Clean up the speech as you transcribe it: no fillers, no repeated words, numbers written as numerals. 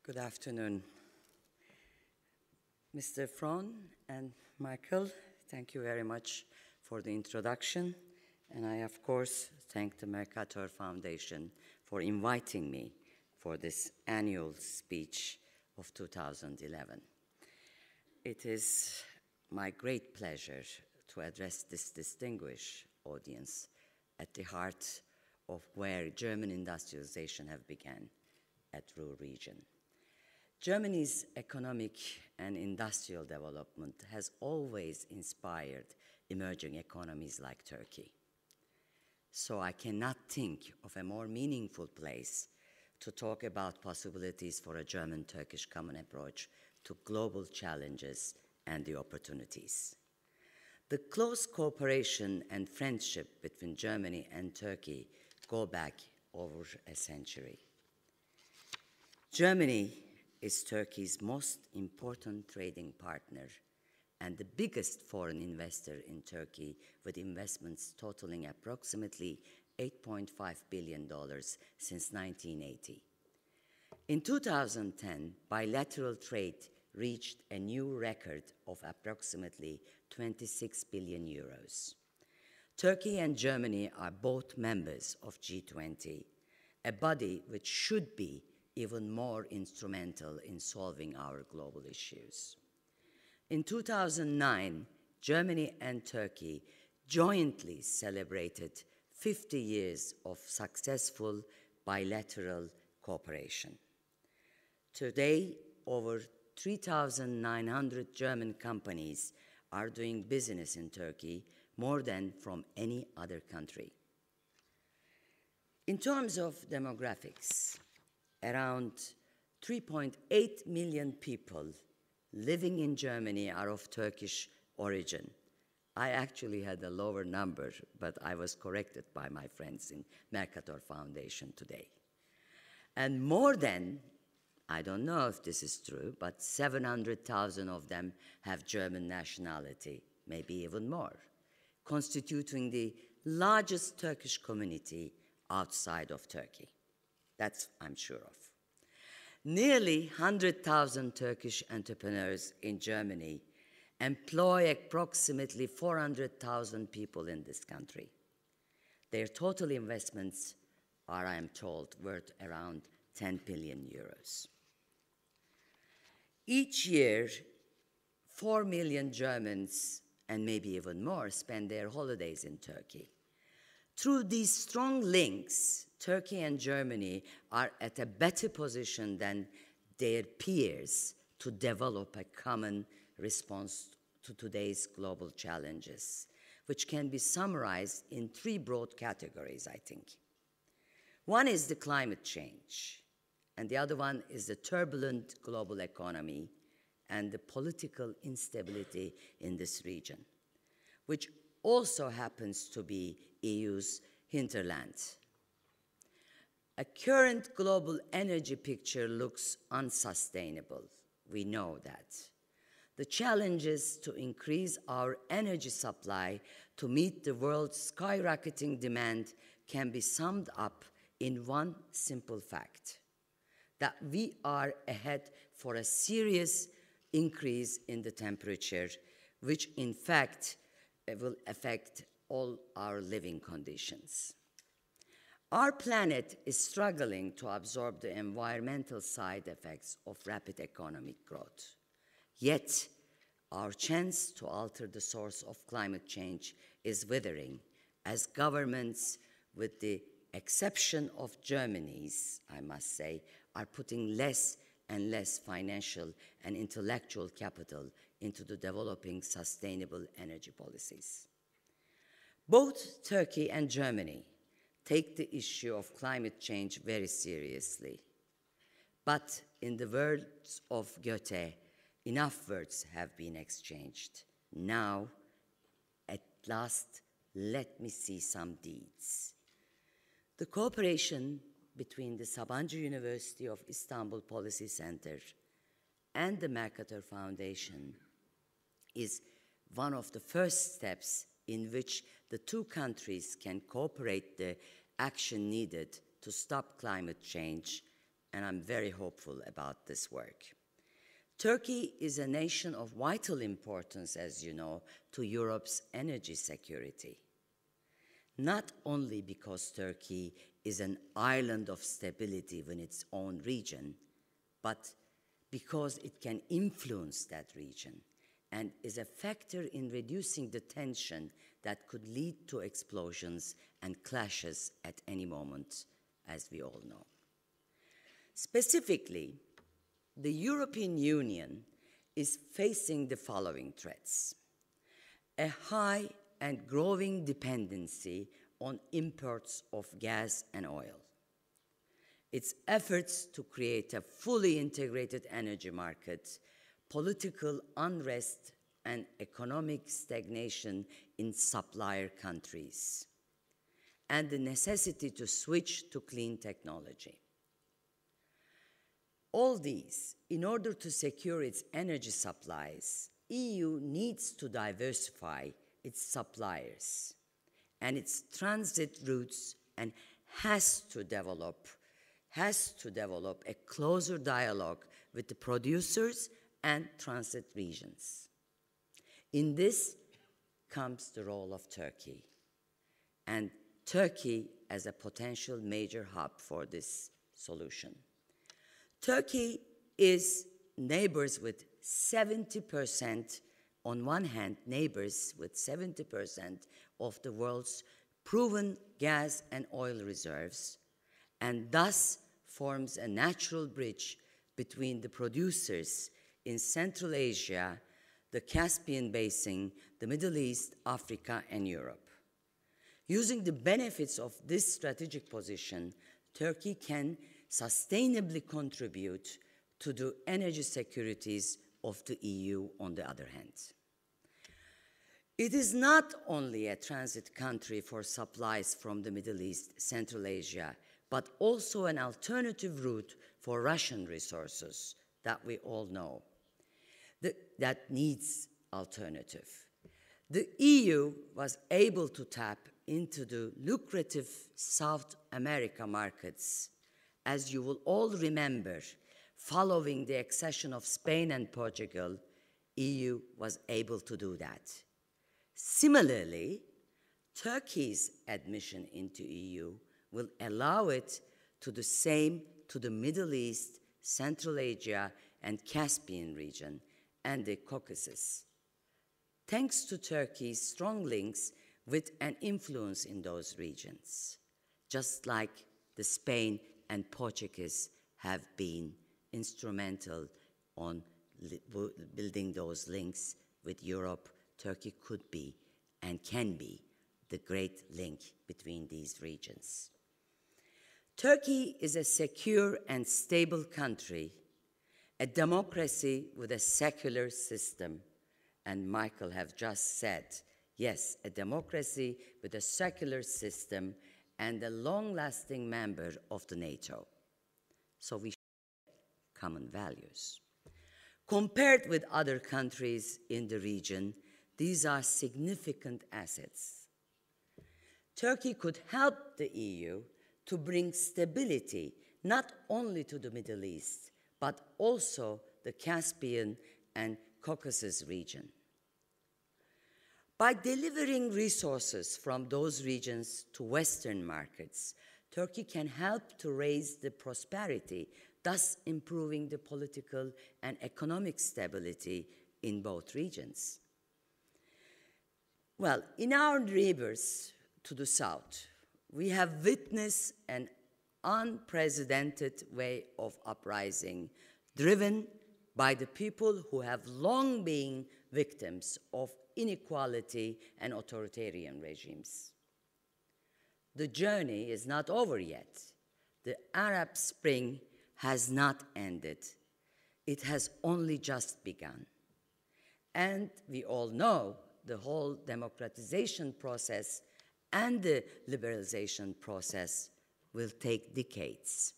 Good afternoon. Mr. Fron and Michael, thank you very much for the introduction. And I, of course, thank the Mercator Foundation for inviting me for this annual speech of 2011. It is my great pleasure to address this distinguished audience at the heart of where German industrialization have begun at Ruhr region. Germany's economic and industrial development has always inspired emerging economies like Turkey. So I cannot think of a more meaningful place to talk about possibilities for a German-Turkish common approach to global challenges and the opportunities. The close cooperation and friendship between Germany and Turkey go back over a century. Germany is Turkey's most important trading partner and the biggest foreign investor in Turkey, with investments totaling approximately $8.5 billion since 1980. In 2010, bilateral trade reached a new record of approximately 26 billion euros. Turkey and Germany are both members of G20, a body which should be even more instrumental in solving our global issues. In 2009, Germany and Turkey jointly celebrated 50 years of successful bilateral cooperation. Today, over 3,900 German companies are doing business in Turkey, more than from any other country. In terms of demographics, around 3.8 million people living in Germany are of Turkish origin. I actually had a lower number, but I was corrected by my friends in Mercator Foundation today. And more than, I don't know if this is true, but 700,000 of them have German nationality, maybe even more, constituting the largest Turkish community outside of Turkey. That's I'm sure of. Nearly 100,000 Turkish entrepreneurs in Germany employ approximately 400,000 people in this country. Their total investments are, I am told, worth around 10 billion euros. Each year, 4 million Germans, and maybe even more, spend their holidays in Turkey. Through these strong links, Turkey and Germany are at a better position than their peers to develop a common response to today's global challenges, which can be summarized in three broad categories, I think. One is the climate change, and the other one is the turbulent global economy and the political instability in this region, which also happens to be EU's hinterland. A current global energy picture looks unsustainable. We know that. The challenges to increase our energy supply to meet the world's skyrocketing demand can be summed up in one simple fact, that we are ahead for a serious increase in the temperature, which in fact will affect all our living conditions. Our planet is struggling to absorb the environmental side effects of rapid economic growth. Yet, our chance to alter the source of climate change is withering, as governments, with the exception of Germany's, I must say, are putting less and less financial and intellectual capital into the developing sustainable energy policies. Both Turkey and Germany take the issue of climate change very seriously. But in the words of Goethe, enough words have been exchanged. Now, at last, let me see some deeds. The cooperation between the Sabancı University of Istanbul Policy Center and the Mercator Foundation is one of the first steps in which the two countries can cooperate the action needed to stop climate change and I'm very hopeful about this work. Turkey is a nation of vital importance, as you know, to Europe's energy security. Not only because Turkey is an island of stability within its own region, but because it can influence that region and is a factor in reducing the tension that could lead to explosions and clashes at any moment, as we all know. Specifically, the European Union is facing the following threats: a high and growing dependency on imports of gas and oil, its efforts to create a fully integrated energy market, political unrest and economic stagnation in supplier countries, and the necessity to switch to clean technology. All these, in order to secure its energy supplies, EU needs to diversify its suppliers and its transit routes and has to develop a closer dialogue with the producers and transit regions. In this comes the role of Turkey, and Turkey as a potential major hub for this solution. Turkey is neighbors with 70%, on one hand, neighbors with 70% of the world's proven gas and oil reserves, and thus forms a natural bridge between the producers in Central Asia, the Caspian Basin, the Middle East, Africa, and Europe. Using the benefits of this strategic position, Turkey can sustainably contribute to the energy securities of the EU on the other hand. It is not only a transit country for supplies from the Middle East, Central Asia, but also an alternative route for Russian resources that we all know that needs alternative. The EU was able to tap into the lucrative South America markets. As you will all remember, following the accession of Spain and Portugal, EU was able to do that. Similarly, Turkey's admission into EU will allow it to do the same to the Middle East, Central Asia, and Caspian region, and the Caucasus. Thanks to Turkey's strong links with an influence in those regions, just like the Spain and Portuguese have been instrumental on building those links with Europe, Turkey could be and can be the great link between these regions. Turkey is a secure and stable country, a democracy with a secular system, and Michael have just said, yes, a democracy with a secular system and a long-lasting member of the NATO. So we share common values. Compared with other countries in the region, these are significant assets. Turkey could help the EU to bring stability not only to the Middle East, but also the Caspian and Caucasus region. By delivering resources from those regions to Western markets, Turkey can help to raise the prosperity, thus improving the political and economic stability in both regions. Well, in our neighbors to the south, we have witnessed an unprecedented way of uprising driven by the people who have long been victims of inequality and authoritarian regimes. The journey is not over yet. The Arab Spring has not ended. It has only just begun. And we all know the whole democratization process and the liberalization process will take decades.